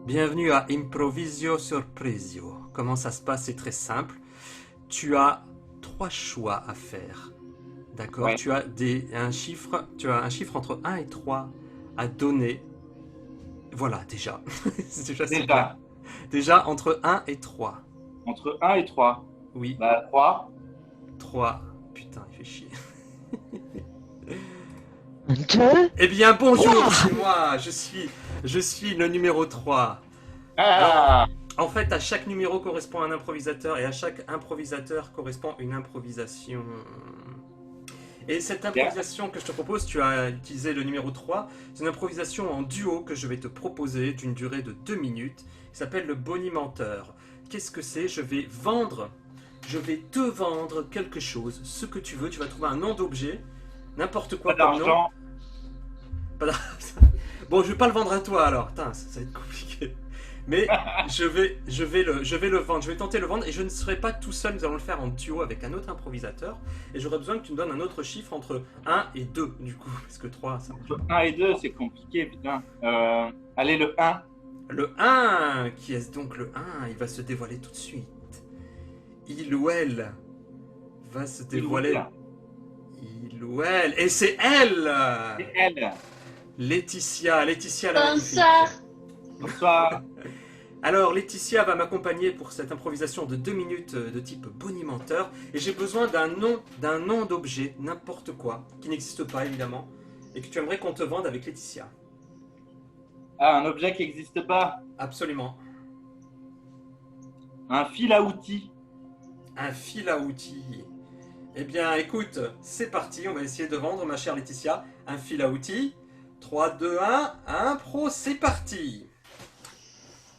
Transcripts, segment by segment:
Bienvenue à Improvisio Surpresio. Comment ça se passe? C'est très simple. Tu as trois choix à faire. D'accord? Ouais, Tu as un chiffre entre un et 3 à donner. Voilà, déjà. Déjà, c'est bien. déjà, Déjà, entre un et 3. entre un et 3. Oui, Bah, 3. 3. Putain, il fait chier. Deux, Eh bien, bonjour, trois. c'est moi. Je suis le numéro 3. Alors, Ah, en fait, à chaque numéro correspond un improvisateur et à chaque improvisateur correspond une improvisation. Et cette bien. improvisation que je te propose, tu as utilisé le numéro 3. C'est une improvisation en duo que je vais te proposer d'une durée de 2 minutes. Il s'appelle le bonimenteur. Qu'est-ce que c'est? Je vais te vendre quelque chose, ce que tu veux. Tu vas trouver un nom d'objet, n'importe Pas quoi comme nom. d'argent. Pas d'ar- Bon, je vais pas le vendre à toi alors. Putain, ça va être compliqué. Mais je vais le vendre. Je vais tenter de le vendre et je ne serai pas tout seul. Nous allons le faire en duo avec un autre improvisateur. Et j'aurai besoin que tu me donnes un autre chiffre entre un et 2 du coup. Parce que 3 ça marche Entre pas. 1 et 2, c'est compliqué, putain. Allez, le un. Le un. Qui est donc le un? Il va se dévoiler tout de suite. Il ou elle va se Il ou dévoiler. elle. Il ou elle. Et c'est elle. C'est elle. Laetitia la magnifique. Bonsoir. Bonsoir. Alors, Laetitia va m'accompagner pour cette improvisation de 2 minutes de type bonimenteur. Et j'ai besoin d'un nom d'objet, n'importe quoi, qui n'existe pas évidemment, et que tu aimerais qu'on te vende avec Laetitia. Ah, un objet qui n'existe pas. Absolument. Un fil à outils. Un fil à outils. Eh bien, écoute, c'est parti, on va essayer de vendre, ma chère Laetitia, un fil à outils. 3, 2, 1, impro, c'est parti.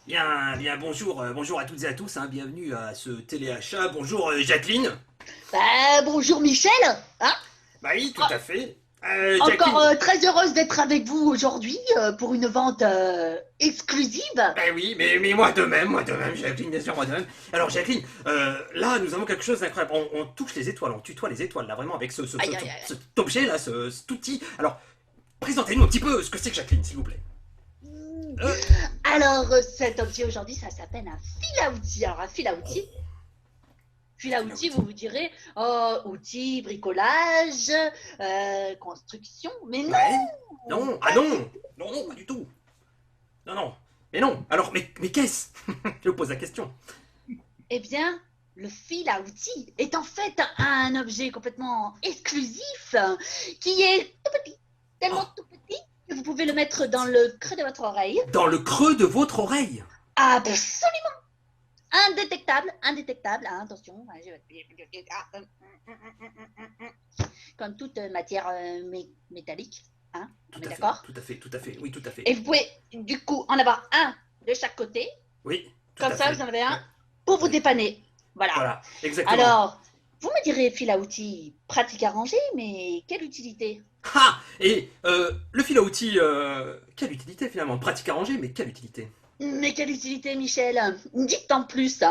Bien, bonjour à toutes et à tous, hein, bienvenue à ce téléachat. Bonjour Jacqueline. Bonjour Michel. Hein. Bah oui, tout à fait. Jacqueline. Encore très heureuse d'être avec vous aujourd'hui pour une vente exclusive. Ben oui, mais moi de même, Jacqueline, bien sûr, moi de même. Alors Jacqueline, là nous avons quelque chose d'incroyable. On touche les étoiles, on tutoie les étoiles là, vraiment avec Aïe, aïe, aïe. cet objet là, cet outil. Alors, présentez-nous un petit peu ce que c'est que Jacqueline, s'il vous plaît. Euh, Alors cet objet aujourd'hui, ça s'appelle un fil à outils. Alors un fil à outils. Fil à outils, vous vous direz, oh, outils, bricolage, construction. Mais non, ouais. Non, ah non, non, pas du tout. Non. Mais non. Alors, mais qu'est-ce? Je vous pose la question. eh bien, le fil à outils est en fait un objet complètement exclusif qui est tout petit, tellement tout petit que vous pouvez le mettre dans le creux de votre oreille. Dans le creux de votre oreille. Absolument indétectable, hein, attention. Comme toute matière métallique, hein, on est d'accord? Tout à fait, oui, tout à fait. Et vous pouvez du coup en avoir un de chaque côté, Oui, tout comme à ça fait. vous en avez un pour vous dépanner. Voilà. Voilà, exactement. Alors, vous me direz fil à outils pratique à ranger, mais quelle utilité? Ah! Et le fil à outils, quelle utilité finalement? Pratique à ranger, mais quelle utilité? Mais quelle utilité, Michel? Dites en plus.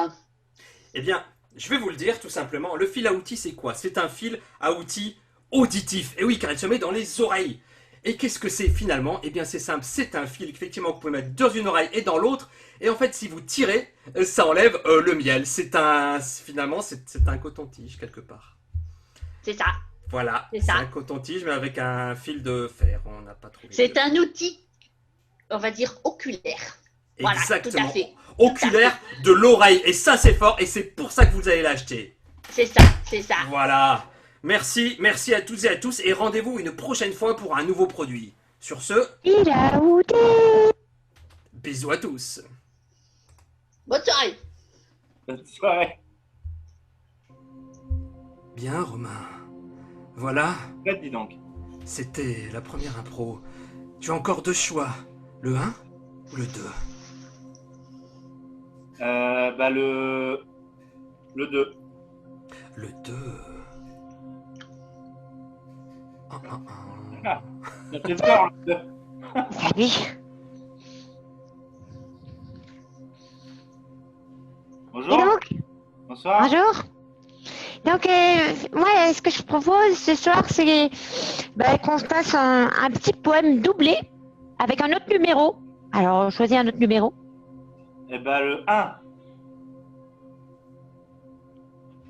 Eh bien, je vais vous le dire tout simplement. Le fil à outils, c'est quoi? C'est un fil à outils auditif. Et oui, car il se met dans les oreilles. Et qu'est-ce que c'est finalement? Eh bien, c'est simple. C'est un fil effectivement que vous pouvez mettre dans une oreille et dans l'autre. Et en fait, si vous tirez, ça enlève le miel. Finalement, c'est un coton-tige quelque part. C'est ça, Voilà, c'est c'est ça. un coton-tige mais avec un fil de fer. On n'a pas trouvé. C'est un outil, on va dire, oculaire. Voilà, tout à Exactement. fait. Oculaire de l'oreille. Et ça, c'est fort. Et c'est pour ça que vous allez l'acheter. C'est ça, c'est ça. Voilà. Merci à toutes et à tous. Et rendez-vous une prochaine fois pour un nouveau produit. Sur ce, Il a outé. bisous à tous. Bonne soirée. Bonne soirée. Bien, Romain. Voilà, Faites, dis donc. c'était la première impro. Tu as encore deux choix. Le un ou le 2? Bah, le 2. Le 2. Ah, ça fait peur, le 2. Salut. Bonjour. Et donc, Bonsoir. bonjour. Donc, moi, ce que je propose ce soir, c'est qu'on se fasse un petit poème doublé avec un autre numéro. Alors, choisis un autre numéro. Eh ben, le 1.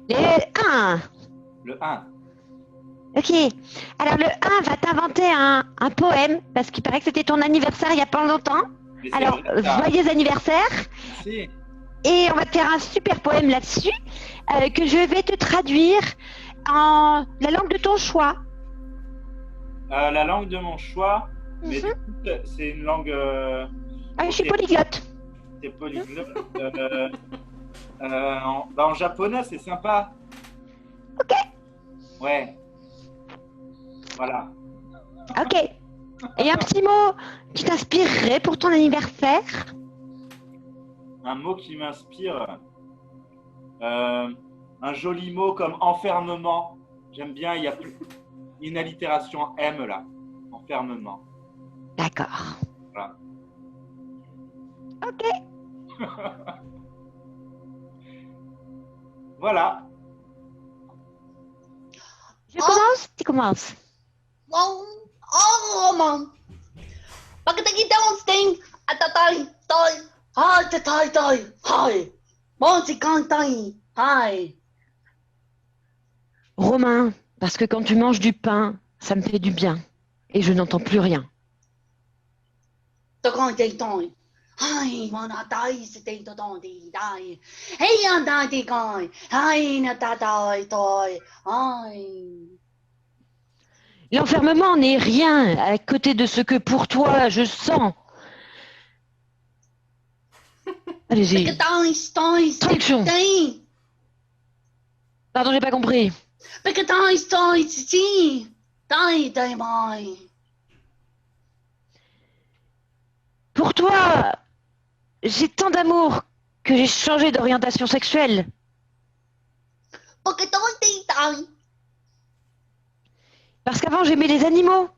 Le 1. Le 1. Ok. Alors le 1 va t'inventer un poème, parce qu'il paraît que c'était ton anniversaire il y a pas longtemps. Mais c'est Alors, vrai, ça. joyeux anniversaire. Merci. Et on va te faire un super poème là-dessus, que je vais te traduire en la langue de ton choix. La langue de mon choix, mais Mhm. du coup, c'est une langue. Ah, je suis Ok. polyglotte. C'est polyglotte. En japonais, c'est sympa. Ok. Ouais. Voilà. Ok. Et un petit mot qui t'inspirerait pour ton anniversaire? Un mot qui m'inspire. Un joli mot comme enfermement. J'aime bien, il y a une allitération M là. Enfermement. D'accord. Voilà. Ok. Voilà. Je commence? Tu commences. Oh, Roman. Pagkatagi down sting. Atatay, toy. Hi, tatay, toy. Hi. Monty kantay. Hi. Romain, parce que quand tu manges du pain, ça me fait du bien. Et je n'entends plus rien. Tokantay, toy. Hi, manatay, c'était totonti, die. Hey, andati, koy. Hi, natatay, toy. Hi. L'enfermement n'est rien à côté de ce que pour toi je sens. Allez-y. Pagkatay, stoy, Traduction. stay. Pardon, j'ai pas compris. Pagkatay, stoy, si. Die, die, boy. Pour toi, j'ai tant d'amour que j'ai changé d'orientation sexuelle. Pagkatay, die. Parce qu'avant, j'aimais les animaux.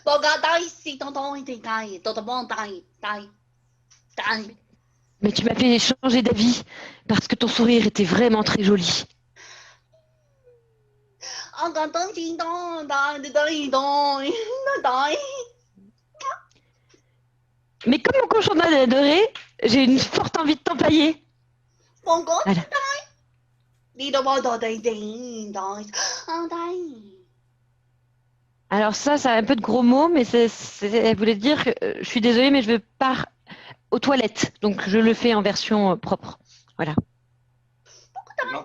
Pagkatay, si tonton, die, die. Toton, die, die. Die. Mais tu m'as fait changer d'avis parce que ton sourire était vraiment très joli. Pagkatay, si tonton, die, die, die. Die. Mais comme mon cochon m'a adoré, j'ai une forte envie de t'empailler. Pagkatay. Voilà. Dito mo, die, die, die. Oh, die. Alors ça a un peu de gros mots, mais elle voulait dire que je suis désolée, mais je pars aux toilettes. Donc je le fais en version propre. Voilà.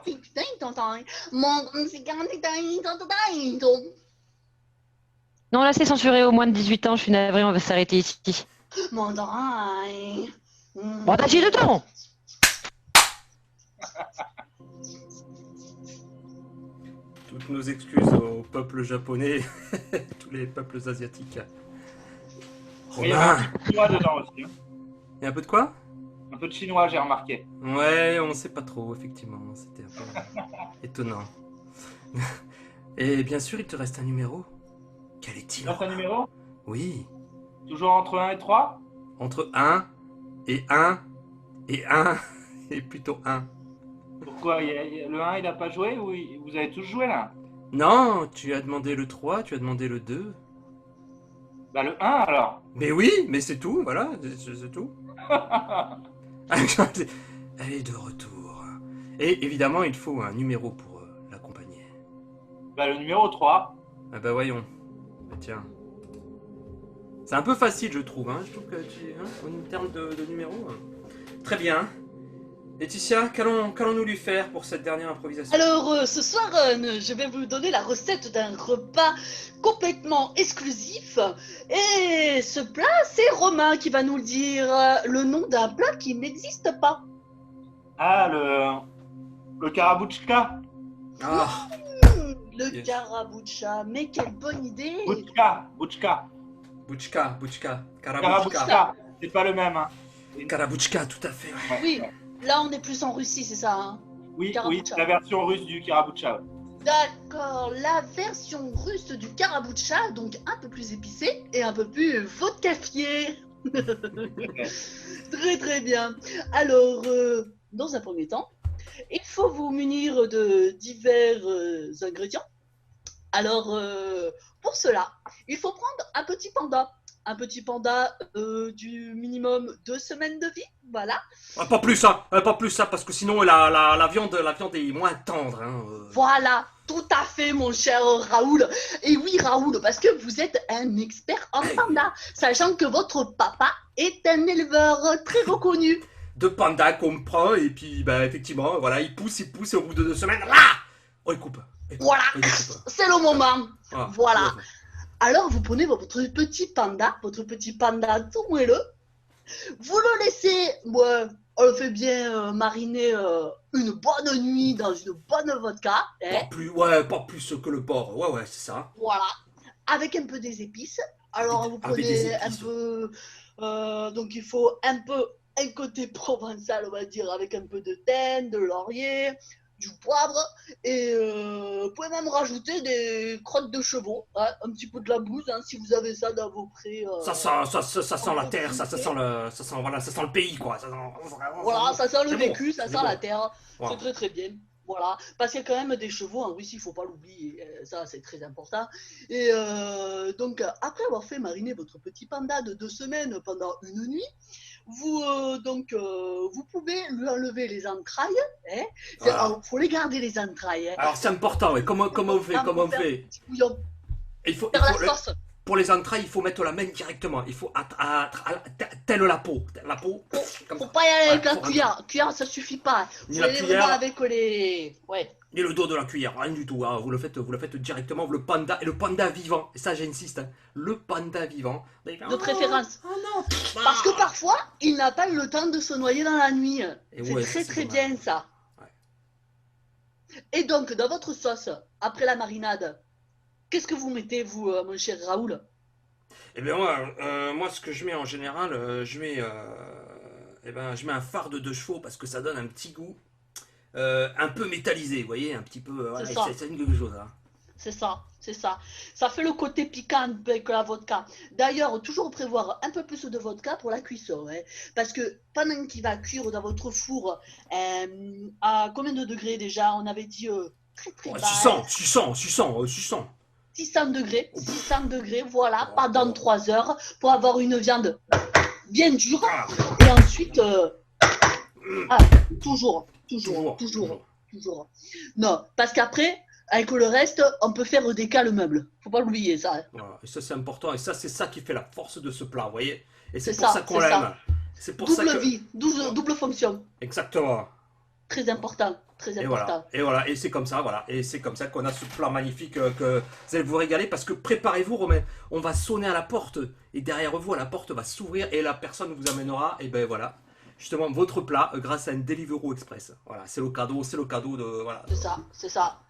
Die, die, tonton. Mon, si die, die, die, die. Non, là c'est censuré au moins de 18 ans. Je suis navrée, on va s'arrêter ici. Mon, die. Bon, t'as chié dedans. Toutes nos excuses au peuple japonais, tous les peuples asiatiques. Il y a un Romain, peu de chinois dedans aussi. Hein. il y a un peu de quoi? Un peu de chinois, j'ai remarqué. Ouais, on sait pas trop, effectivement. C'était un peu étonnant. Et bien sûr, il te reste un numéro. Quel est-il? Là, c'est un numéro? Oui, Toujours entre 1 et 3? entre 1 et 1 et 1 et plutôt 1. Pourquoi le 1, il n'a pas joué ou vous avez tous joué là? Non, tu as demandé le 3, tu as demandé le 2. Bah, le 1 alors. Mais oui, mais c'est tout, voilà, c'est tout. Elle est de retour. Et évidemment, il faut un numéro pour l'accompagner. Bah, le numéro 3. Ah bah voyons. Bah tiens. C'est un peu facile, je trouve. Hein. Je trouve que tu, en termes de numéros. Très bien. Laetitia, qu'allons-nous lui faire pour cette dernière improvisation? Alors, ce soir, je vais vous donner la recette d'un repas complètement exclusif. Et ce plat, c'est Romain qui va nous le dire. Le nom d'un plat qui n'existe pas. Ah, le karabouchka. Ah, Le Yes. karaboucha. Mais quelle bonne idée. Bouchka. Bouchka. Karabuchka. Karabouchka. C'est pas le même. Hein. Karabuchka, tout à fait. Ouais. Oui, là, on est plus en Russie, c'est ça, hein? Oui, Karabouchka. la version russe du karabouchka. D'accord, la version russe du karaboucha, donc un peu plus épicée et un peu plus vodkafiée. Très très bien. Alors, dans un premier temps, il faut vous munir de divers ingrédients. Alors, pour cela, il faut prendre un petit panda. un petit panda du minimum 2 semaines de vie. Voilà. Ah, pas plus ça, parce que sinon la viande est moins tendre. Hein. Voilà, tout à fait, mon cher Raoul. Et oui, Raoul, parce que vous êtes un expert en panda, sachant que votre papa est un éleveur très reconnu. De panda qu'on prend, et puis bah, effectivement, voilà, il pousse, et au bout de 2 semaines, là oh, il coupe. Voilà, c'est le moment. Ah, Voilà. Alors, vous prenez votre petit panda tout moelleux, vous le laissez, on le fait bien mariner une bonne nuit dans une bonne vodka. Pas plus que le porc. Ouais, c'est ça. Voilà, avec un peu des épices. Alors, vous prenez un peu, donc il faut un côté provençal, on va dire, avec un peu de thym, de laurier, du poivre, et vous pouvez même rajouter des crottes de chevaux, hein, un petit peu de la bouse, hein, si vous avez ça dans vos prés. Ça sent la terre, ça sent le pays, quoi. Voilà, ça sent le vécu, bon, ça c'est sent bon. la terre, Voilà. c'est très très bien. Voilà, parce qu'il y a quand même des chevaux en Russie, il ne faut pas l'oublier, ça c'est très important. Et donc, après avoir fait mariner votre petit panda de 2 semaines pendant une nuit, vous pouvez lui enlever les entrailles. Hein. Voilà. Alors, faut les garder les entrailles. Hein. Alors c'est important, ouais. Comment on fait Il faut, Faire la sauce. pour les entrailles, il faut mettre la main directement. Il faut telle la peau. Comme Faut ça. pas y aller avec Ouais, la faut cuillère. Cuillère, ça suffit pas. Ni Faut la y aller cuillère. vraiment avec les. Ouais. Et le dos de la cuillère, rien du tout. Hein. Vous le faites directement. Le panda vivant. Et ça, j'insiste. Hein. Le panda vivant. De préférence. Oh non. Parce que parfois, il n'a pas eu le temps de se noyer dans la nuit. Et C'est ouais, très c'est très dommage. bien ça. Ouais. Et donc, dans votre sauce, après la marinade, qu'est-ce que vous mettez, vous, mon cher Raoul? Eh bien moi, ce que je mets en général, je mets un fard de 2 chevaux parce que ça donne un petit goût un peu métallisé, vous voyez, un petit peu. Voilà, C'est ça. c'est quelque chose. Hein. C'est ça, c'est ça. Ça fait le côté piquant avec la vodka. D'ailleurs, toujours prévoir un peu plus de vodka pour la cuisson. Hein, parce que pendant qu'il va cuire dans votre four, à combien de degrés déjà? On avait dit très très Ouais, bas. 600. 600 degrés, 600 degrés, voilà, pendant 3 heures pour avoir une viande bien dure. Et ensuite, toujours. Non, parce qu'après, avec le reste, on peut faire des cales meubles. Faut pas l'oublier, ça. Hein. Voilà. Et ça, c'est important. Et ça, c'est ça qui fait la force de ce plat, vous voyez. Et c'est C'est pour ça, ça qu'on c'est l'aime. ça. C'est pour ça Double que. vie, double fonction. Exactement. Très important, très Et important. voilà. Et c'est comme ça, voilà. Et c'est comme ça qu'on a ce plat magnifique que vous allez vous régaler. Parce que préparez-vous, Romain. On va sonner à la porte. Et derrière vous, la porte va s'ouvrir. Et la personne vous amènera. Et ben voilà. Justement, votre plat grâce à un Deliveroo Express. Voilà. C'est le cadeau de. Voilà. C'est ça.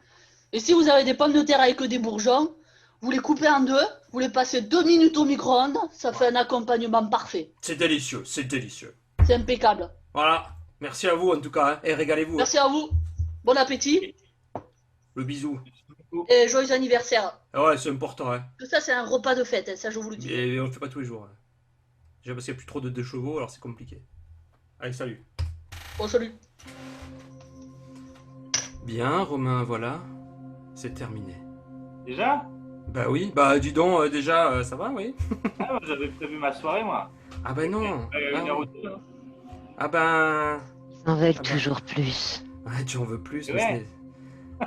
Et si vous avez des pommes de terre avec des bourgeons, vous les coupez en 2, vous les passez 2 minutes au micro-ondes, ça fait un accompagnement parfait. C'est délicieux. C'est impeccable. Voilà. Merci à vous en tout cas. Hein. Et régalez-vous. Merci à vous. Bon appétit Le bisou. et joyeux anniversaire. Ah ouais, c'est important. Hein. Tout ça, c'est un repas de fête, hein, ça je vous le dis. Et on le fait pas tous les jours. Hein. Déjà parce qu'il n'y a plus trop de chevaux, alors c'est compliqué. Allez, salut. Bon, salut. Bien, Romain, voilà. C'est terminé. Déjà? Bah oui, bah dis donc, déjà, ça va, oui. Ah, j'avais prévu ma soirée, moi. Ah bah non. Une heure ou deux. Ah ben... Ils en veulent Ah bah. toujours plus. Ah, tu en veux plus, mais Ouais.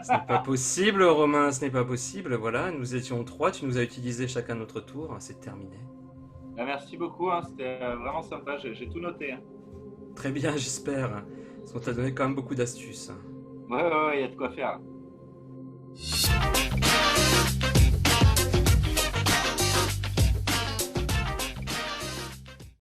ce n'est pas possible, Romain, ce n'est pas possible. Voilà, nous étions 3, tu nous as utilisé chacun notre tour, c'est terminé. Bah, merci beaucoup, hein, c'était vraiment sympa, j'ai tout noté. Hein. Très bien, j'espère. Parce qu'on t'a donné quand même beaucoup d'astuces. Ouais, il y a de quoi faire.